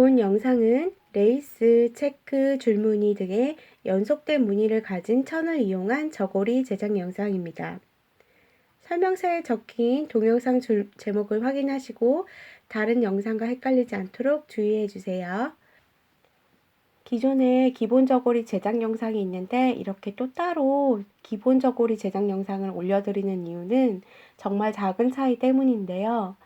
본 영상은 레이스, 체크, 줄무늬 등의 연속된 무늬를 가진 천을 이용한 저고리 제작 영상입니다. 설명서에 적힌 동영상 제목을 확인하시고 다른 영상과 헷갈리지 않도록 주의해 주세요. 기존에 기본 저고리 제작 영상이 있는데 이렇게 또 따로 기본 저고리 제작 영상을 올려드리는 이유는 정말 작은 차이 때문인데요.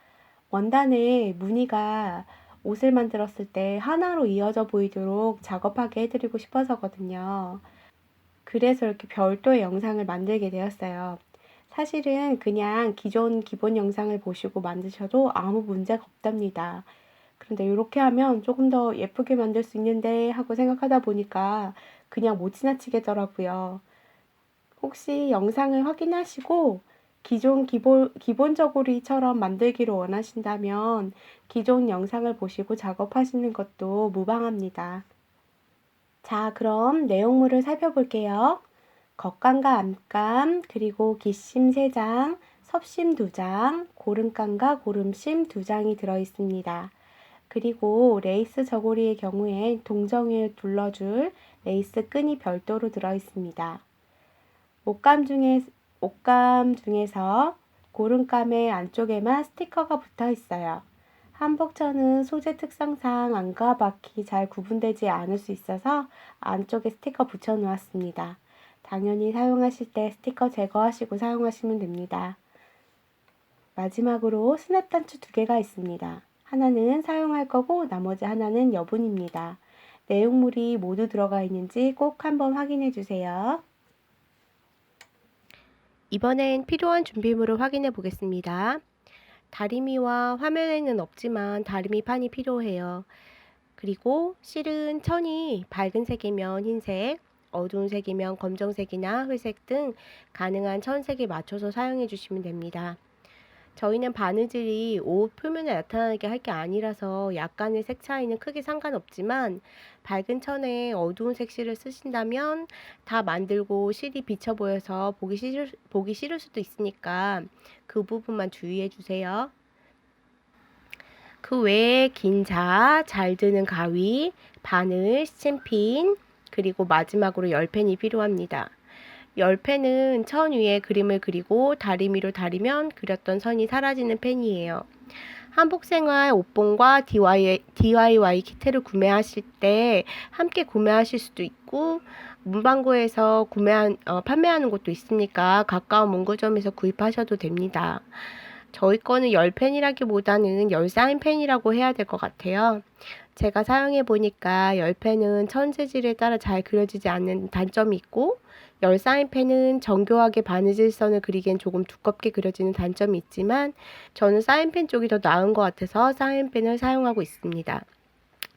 원단의 무늬가 옷을 만들었을 때 하나로 이어져 보이도록 작업하게 해드리고 싶어서거든요. 그래서 이렇게 별도의 영상을 만들게 되었어요. 사실은 그냥 기존 기본 영상을 보시고 만드셔도 아무 문제가 없답니다. 그런데 이렇게 하면 조금 더 예쁘게 만들 수 있는데 하고 생각하다 보니까 그냥 못 지나치겠더라고요. 혹시 영상을 확인하시고 기존 기본 저고리처럼 만들기를 원하신다면 기존 영상을 보시고 작업하시는 것도 무방합니다. 자, 그럼 내용물을 살펴볼게요. 겉감과 앞감, 그리고 깃심 3장, 섭심 2장, 고름감과 고름심 2장이 들어있습니다. 그리고 레이스 저고리의 경우엔 동정을 둘러줄 레이스 끈이 별도로 들어있습니다. 옷감 중에서 고름감의 안쪽에만 스티커가 붙어 있어요. 한복천은 소재 특성상 안과 바퀴 잘 구분되지 않을 수 있어서 안쪽에 스티커 붙여 놓았습니다. 당연히 사용하실 때 스티커 제거하시고 사용하시면 됩니다. 마지막으로 스냅 단추 2개가 있습니다. 하나는 사용할 거고 나머지 하나는 여분입니다. 내용물이 모두 들어가 있는지 꼭 한번 확인해 주세요. 이번엔 필요한 준비물을 확인해 보겠습니다. 다리미와 화면에는 없지만 다리미판이 필요해요. 그리고 실은 천이 밝은 색이면 흰색, 어두운 색이면 검정색이나 회색 등 가능한 천색에 맞춰서 사용해 주시면 됩니다. 저희는 바느질이 옷 표면에 나타나게 할 게 아니라서 약간의 색 차이는 크게 상관없지만 밝은 천에 어두운 색실을 쓰신다면 다 만들고 실이 비쳐 보여서 보기 싫을 수도 있으니까 그 부분만 주의해 주세요. 그 외에 긴 자, 잘 드는 가위, 바늘, 스친핀, 그리고 마지막으로 열펜이 필요합니다. 열펜은 천 위에 그림을 그리고 다리미로 다리면 그렸던 선이 사라지는 펜이에요. 한복생활 옷봉과 DIY 키트를 구매하실 때 함께 구매하실 수도 있고 문방구에서 판매하는 곳도 있으니까 가까운 문구점에서 구입하셔도 됩니다. 저희 거는 열펜이라기보다는 열사인펜이라고 해야 될 것 같아요. 제가 사용해 보니까 열펜은 천 재질에 따라 잘 그려지지 않는 단점이 있고 열사인펜은 정교하게 바느질선을 그리기엔 조금 두껍게 그려지는 단점이 있지만 저는 사인펜 쪽이 더 나은 것 같아서 사인펜을 사용하고 있습니다.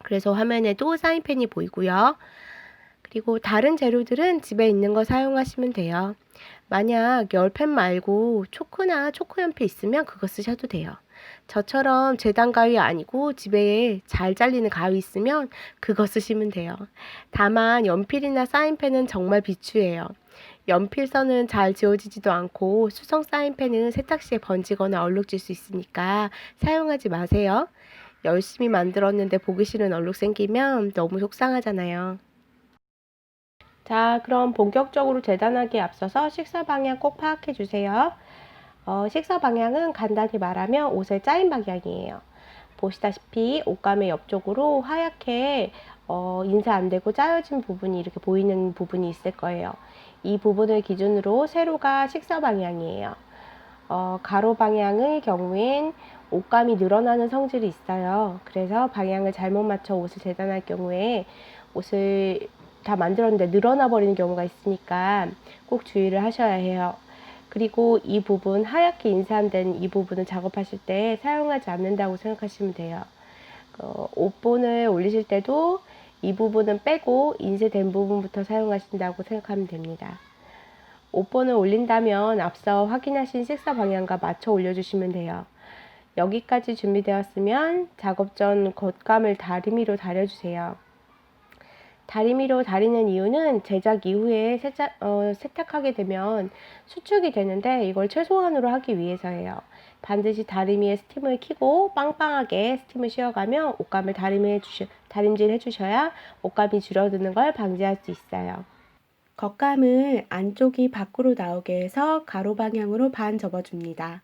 그래서 화면에도 사인펜이 보이고요. 그리고 다른 재료들은 집에 있는 거 사용하시면 돼요. 만약 열펜 말고 초크나 초크 연필 있으면 그거 쓰셔도 돼요. 저처럼 재단 가위 아니고 집에 잘 잘리는 가위 있으면 그거 쓰시면 돼요. 다만 연필이나 사인펜은 정말 비추해요. 연필선은 잘 지워지지도 않고 수성 사인펜은 세탁시에 번지거나 얼룩질 수 있으니까 사용하지 마세요. 열심히 만들었는데 보기 싫은 얼룩 생기면 너무 속상하잖아요. 자, 그럼 본격적으로 재단하기에 앞서서 식사 방향 꼭 파악해 주세요. 식사 방향은 간단히 말하면 옷의 짜임 방향이에요. 보시다시피 옷감의 옆쪽으로 하얗게 인쇄 안 되고 짜여진 부분이 이렇게 보이는 부분이 있을 거예요. 이 부분을 기준으로 세로가 식사 방향이에요. 가로 방향의 경우엔 옷감이 늘어나는 성질이 있어요. 그래서 방향을 잘못 맞춰 옷을 재단할 경우에 옷을 다 만들었는데 늘어나 버리는 경우가 있으니까 꼭 주의를 하셔야 해요. 그리고 이 부분 하얗게 인쇄된 이 부분을 작업하실 때 사용하지 않는다고 생각하시면 돼요. 옷본을 올리실 때도 이 부분은 빼고 인쇄된 부분부터 사용하신다고 생각하면 됩니다. 옷본을 올린다면 앞서 확인하신 식사 방향과 맞춰 올려주시면 돼요. 여기까지 준비되었으면 작업 전 겉감을 다리미로 다려주세요. 다리미로 다리는 이유는 제작 이후에 세탁하게 되면 수축이 되는데 이걸 최소한으로 하기 위해서예요. 반드시 다리미에 스팀을 켜고 빵빵하게 스팀을 씌워가며 옷감을 다림질 해주셔야 옷감이 줄어드는 걸 방지할 수 있어요. 겉감을 안쪽이 밖으로 나오게 해서 가로 방향으로 반 접어줍니다.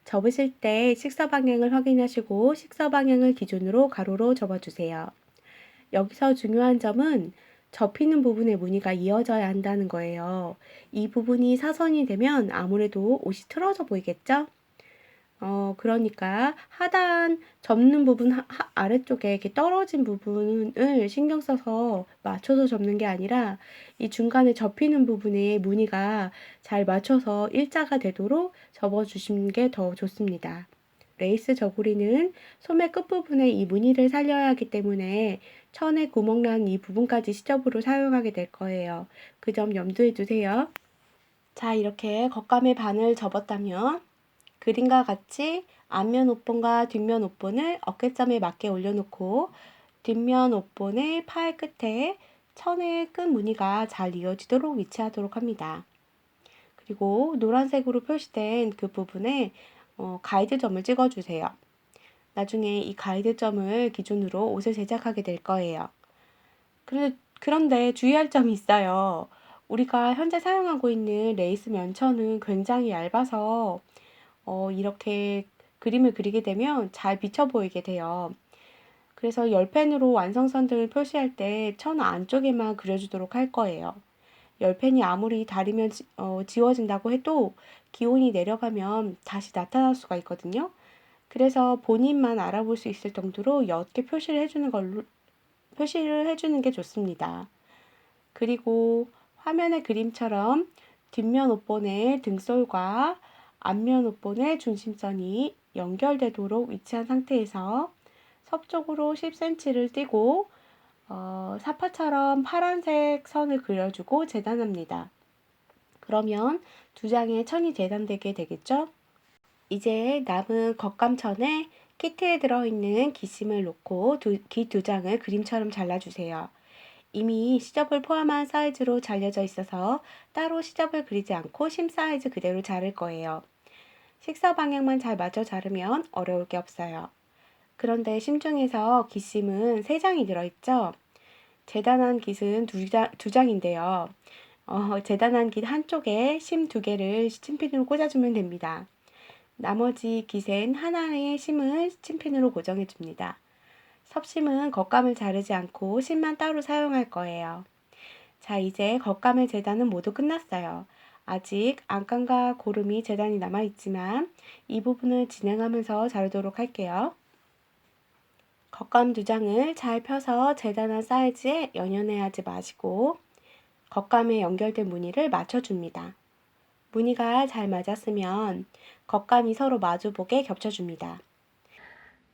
접으실 때 식서 방향을 확인하시고 식서 방향을 기준으로 가로로 접어주세요. 여기서 중요한 점은 접히는 부분의 무늬가 이어져야 한다는 거예요. 이 부분이 사선이 되면 아무래도 옷이 틀어져 보이겠죠? 그러니까 하단 접는 부분 아래쪽에 이렇게 떨어진 부분을 신경 써서 맞춰서 접는 게 아니라 이 중간에 접히는 부분에 무늬가 잘 맞춰서 일자가 되도록 접어주시는 게 더 좋습니다. 레이스 저고리는 소매 끝부분에 이 무늬를 살려야 하기 때문에 천에 구멍 난 이 부분까지 시접으로 사용하게 될 거예요. 그 점 염두에 두세요. 자, 이렇게 겉감의 반을 접었다면 그림과 같이 앞면 옷본과 뒷면 옷본을 어깨점에 맞게 올려놓고 뒷면 옷본의 팔 끝에 천의 끝 무늬가 잘 이어지도록 위치하도록 합니다. 그리고 노란색으로 표시된 그 부분에 가이드점을 찍어주세요. 나중에 이 가이드점을 기준으로 옷을 제작하게 될 거예요. 그런데 주의할 점이 있어요. 우리가 현재 사용하고 있는 레이스 면천은 굉장히 얇아서 이렇게 그림을 그리게 되면 잘 비쳐 보이게 돼요. 그래서 열펜으로 완성선들을 표시할 때 천 안쪽에만 그려주도록 할 거예요. 열펜이 아무리 다리면 지워진다고 해도 기온이 내려가면 다시 나타날 수가 있거든요. 그래서 본인만 알아볼 수 있을 정도로 옅게 표시를 해주는 게 좋습니다. 그리고 화면의 그림처럼 뒷면 옷본의 등솔과 앞면 옷본의 중심선이 연결되도록 위치한 상태에서 섭쪽으로 10cm를 띄고 사파처럼 파란색 선을 그려주고 재단합니다. 그러면 두 장의 천이 재단되게 되겠죠? 이제 남은 겉감천에 키트에 들어있는 기심을 놓고 기 두 장을 그림처럼 잘라주세요. 이미 시접을 포함한 사이즈로 잘려져 있어서 따로 시접을 그리지 않고 심 사이즈 그대로 자를 거예요. 식서 방향만 잘 맞춰 자르면 어려울 게 없어요. 그런데 심 중에서 기심은 3장이 들어있죠? 재단한 깃은 두 장인데요. 재단한 깃 한쪽에 심 2개를 침핀으로 꽂아주면 됩니다. 나머지 깃엔 하나의 심을 침핀으로 고정해줍니다. 섭심은 겉감을 자르지 않고 심만 따로 사용할 거예요. 자, 이제 겉감의 재단은 모두 끝났어요. 아직 안감과 고름이 재단이 남아있지만 이 부분을 진행하면서 자르도록 할게요. 겉감 2장을 잘 펴서 재단한 사이즈에 연연해 하지 마시고 겉감에 연결된 무늬를 맞춰줍니다. 무늬가 잘 맞았으면 겉감이 서로 마주보게 겹쳐줍니다.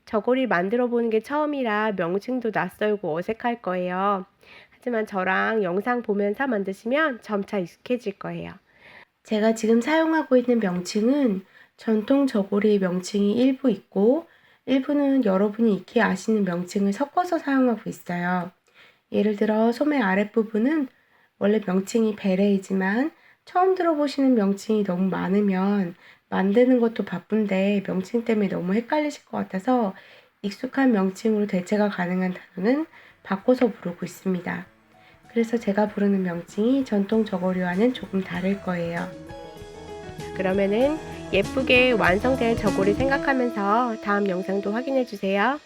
저고리 만들어 보는 게 처음이라 명칭도 낯설고 어색할 거예요. 하지만 저랑 영상 보면서 만드시면 점차 익숙해질 거예요. 제가 지금 사용하고 있는 명칭은 전통 저고리 명칭이 일부 있고 일부는 여러분이 익히 아시는 명칭을 섞어서 사용하고 있어요. 예를 들어 소매 아랫부분은 원래 명칭이 베레이지만 처음 들어보시는 명칭이 너무 많으면 만드는 것도 바쁜데 명칭 때문에 너무 헷갈리실 것 같아서 익숙한 명칭으로 대체가 가능한 단어는 바꿔서 부르고 있습니다. 그래서 제가 부르는 명칭이 전통 저고리와는 조금 다를 거예요. 그러면은 예쁘게 완성된 저고리 생각하면서 다음 영상도 확인해 주세요.